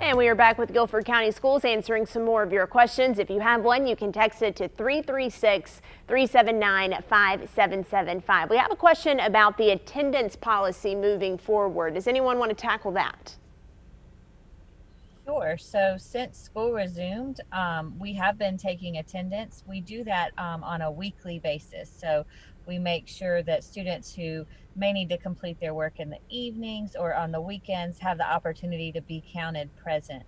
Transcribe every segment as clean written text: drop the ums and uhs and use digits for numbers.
And we are back with Guilford County Schools answering some more of your questions. If you have one, you can text it to 336-379-5775. We have a question about the attendance policy moving forward. Does anyone want to tackle that? Sure. So since school resumed, we have been taking attendance. We do that on a weekly basis. So we make sure that students who may need to complete their work in the evenings or on the weekends have the opportunity to be counted present.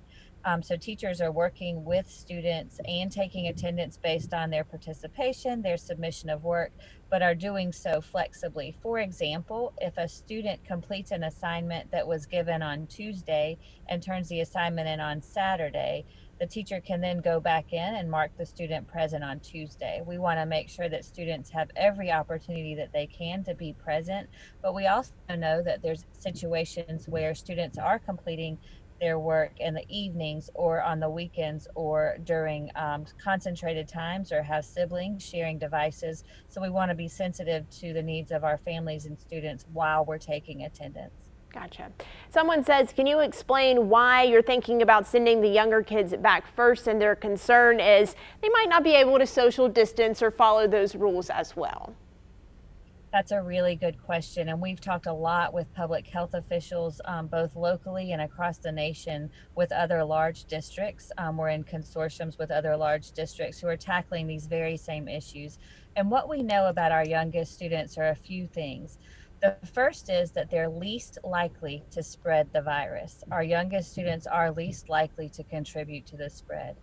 So teachers are working with students and taking attendance based on their participation, their submission of work, but are doing so flexibly. For example, if a student completes an assignment that was given on Tuesday and turns the assignment in on Saturday, the teacher can then go back in and mark the student present on Tuesday. We want to make sure that students have every opportunity that they can to be present, but we also know that there's situations where students are completing their work in the evenings or on the weekends or during concentrated times, or have siblings sharing devices. So we want to be sensitive to the needs of our families and students while we're taking attendance. Gotcha. Someone says, can you explain why you're thinking about sending the younger kids back first, and their concern is they might not be able to social distance or follow those rules as well? That's a really good question, and we've talked a lot with public health officials, both locally and across the nation, with other large districts. We're in consortiums with other large districts who are tackling these very same issues. And what we know about our youngest students are a few things. The first is that they're least likely to spread the virus. Our youngest students are least likely to contribute to the spread.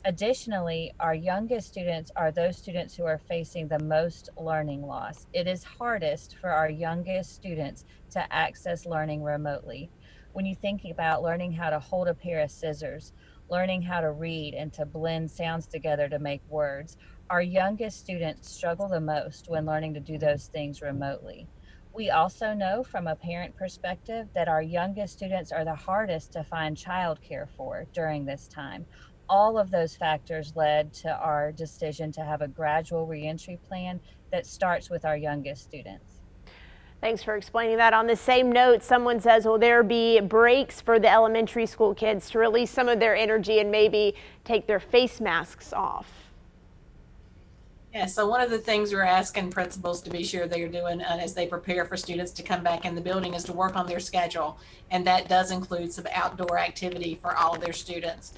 Additionally, our youngest students are those students who are facing the most learning loss. It is hardest for our youngest students to access learning remotely. When you think about learning how to hold a pair of scissors, learning how to read and to blend sounds together to make words, our youngest students struggle the most when learning to do those things remotely. We also know from a parent perspective that our youngest students are the hardest to find childcare for during this time. All of those factors led to our decision to have a gradual reentry plan that starts with our youngest students. Thanks for explaining that. On the same note, someone says, will there be breaks for the elementary school kids to release some of their energy and maybe take their face masks off? Yeah, so one of the things we're asking principals to be sure they're doing as they prepare for students to come back in the building is to work on their schedule. And that does include some outdoor activity for all of their students,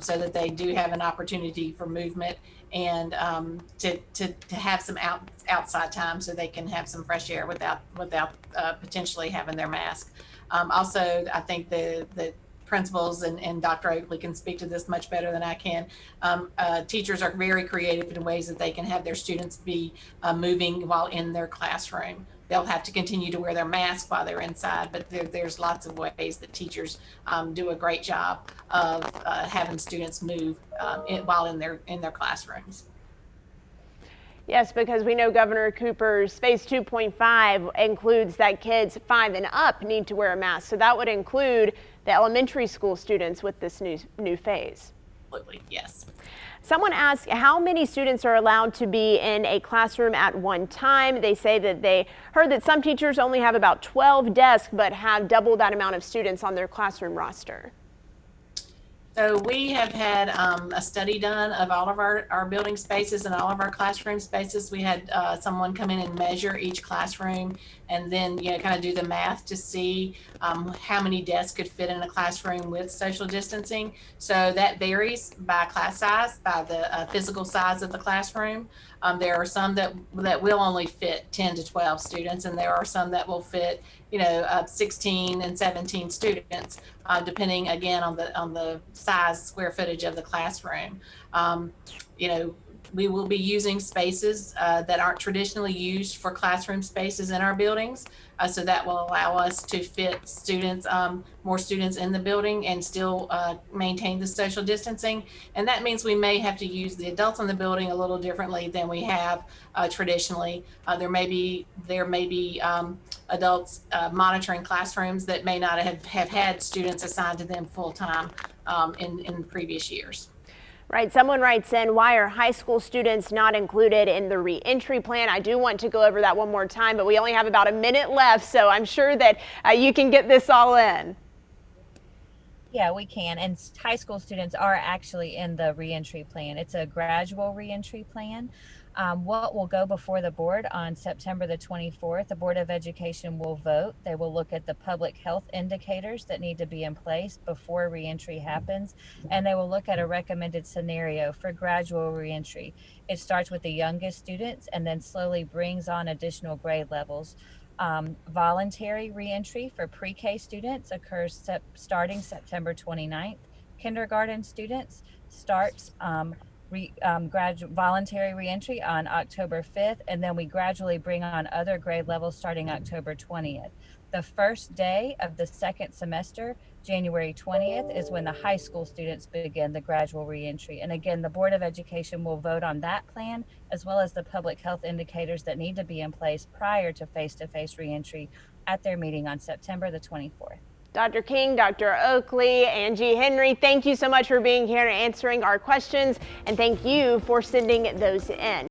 so that they do have an opportunity for movement and to have some outside time so they can have some fresh air without potentially having their mask. Also, I think the principals and Dr. Oakley can speak to this much better than I can. Teachers are very creative in ways that they can have their students be moving while in their classroom. They'll have to continue to wear their mask while they're inside, but there's lots of ways that teachers do a great job of having students move while in their classrooms. Yes, because we know Governor Cooper's phase 2.5 includes that kids 5 and up need to wear a mask. So that would include the elementary school students with this new phase. Absolutely, yes. Someone asked how many students are allowed to be in a classroom at one time. They say that they heard that some teachers only have about 12 desks, but have double that amount of students on their classroom roster. So we have had a study done of all of our building spaces and all of our classroom spaces. We had someone come in and measure each classroom and then kind of do the math to see how many desks could fit in a classroom with social distancing. So that varies by class size, by the physical size of the classroom. There are some that will only fit 10 to 12 students, and there are some that will fit 16 and 17 students, depending again on the size, square footage of the classroom. We will be using spaces that aren't traditionally used for classroom spaces in our buildings. So that will allow us to fit students, more students in the building and still maintain the social distancing. And that means we may have to use the adults in the building a little differently than we have traditionally. There may be adults monitoring classrooms that may not have had students assigned to them full time in previous years. Right. Someone writes in, why are high school students not included in the reentry plan? I do want to go over that one more time, but we only have about a minute left, so I'm sure that you can get this all in. Yeah, we can. And high school students are actually in the reentry plan. It's a gradual reentry plan. What will go before the board on September the 24th, the Board of Education will vote. They will look at the public health indicators that need to be in place before reentry happens, and they will look at a recommended scenario for gradual reentry. It starts with the youngest students and then slowly brings on additional grade levels. Voluntary reentry for pre-K students occurs starting September 29th. Kindergarten students starts voluntary reentry on October 5th, and then we gradually bring on other grade levels starting October 20th. The first day of the second semester, January 20th, is when the high school students begin the gradual reentry. And again, the Board of Education will vote on that plan, as well as the public health indicators that need to be in place prior to face-to-face reentry at their meeting on September the 24th. Dr. King, Dr. Oakley, Angie Henry, thank you so much for being here and answering our questions, and thank you for sending those in.